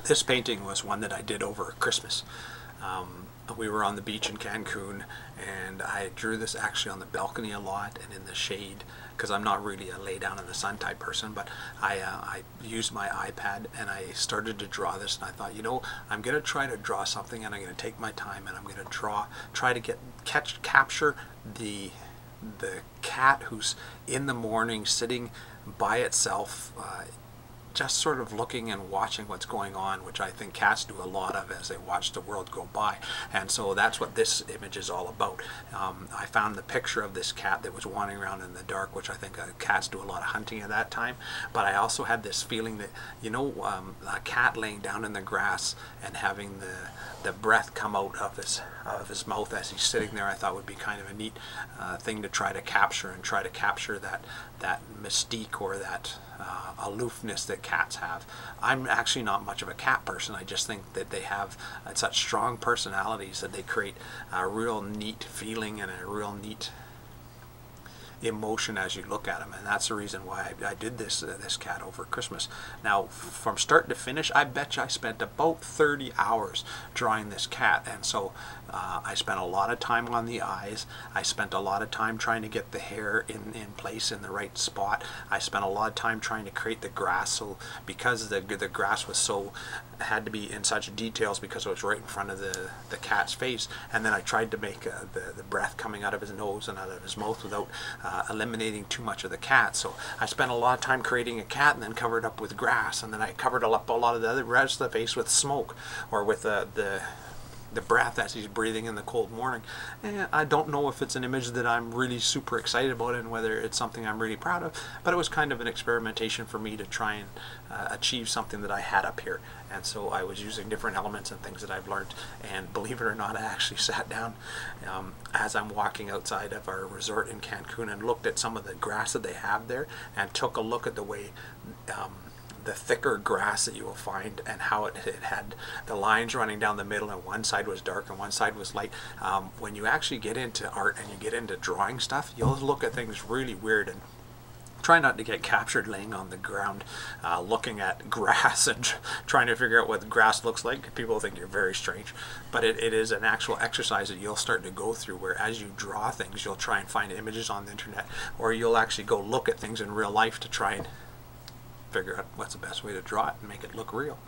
This painting was one that I did over Christmas. We were on the beach in Cancun, and I drew this actually on the balcony a lot and in the shade, because I'm not really a lay down in the sun type person, but I used my iPad and I started to draw this, and I thought, you know, I'm going to try to draw something, and I'm going to take my time, and I'm going to try to capture the cat who's in the morning sitting by itself, just sort of looking and watching what's going on, which I think cats do a lot of as they watch the world go by. And so that's what this image is all about. I found the picture of this cat that was wandering around in the dark, which I think cats do a lot of hunting at that time. But I also had this feeling that, you know, a cat laying down in the grass and having the breath come out of his mouth as he's sitting there, I thought would be kind of a neat thing to try to capture, and try to capture that mystique or that aloofness that cats have. I'm actually not much of a cat person. I just think that they have such strong personalities that they create a real neat feeling and a real neat emotion as you look at them, and that's the reason why I did this cat over Christmas. Now, from start to finish, I bet you I spent about 30 hours drawing this cat, and so I spent a lot of time on the eyes. I spent a lot of time trying to get the hair in place in the right spot. I spent a lot of time trying to create the grass, so because the grass was had to be in such details because it was right in front of the cat's face, and then I tried to make the breath coming out of his nose and out of his mouth without eliminating too much of the cat. So I spent a lot of time creating a cat and then covered up with grass, and then I covered up a lot of the other rest of the face with smoke, or with the breath as he's breathing in the cold morning. And I don't know if it's an image that I'm really super excited about and whether it's something I'm really proud of, but it was kind of an experimentation for me to try and achieve something that I had up here. And so I was using different elements and things that I've learned, and believe it or not, I actually sat down as I'm walking outside of our resort in Cancun and looked at some of the grass that they have there, and took a look at the way the thicker grass that you will find, and how it had the lines running down the middle, and one side was dark and one side was light. When you actually get into art and you get into drawing stuff, you'll look at things really weird, and try not to get captured laying on the ground looking at grass and trying to figure out what grass looks like. People think you're very strange, but it is an actual exercise that you'll start to go through, where as you draw things, you'll try and find images on the internet, or you'll actually go look at things in real life to try and figure out what's the best way to draw it and make it look real.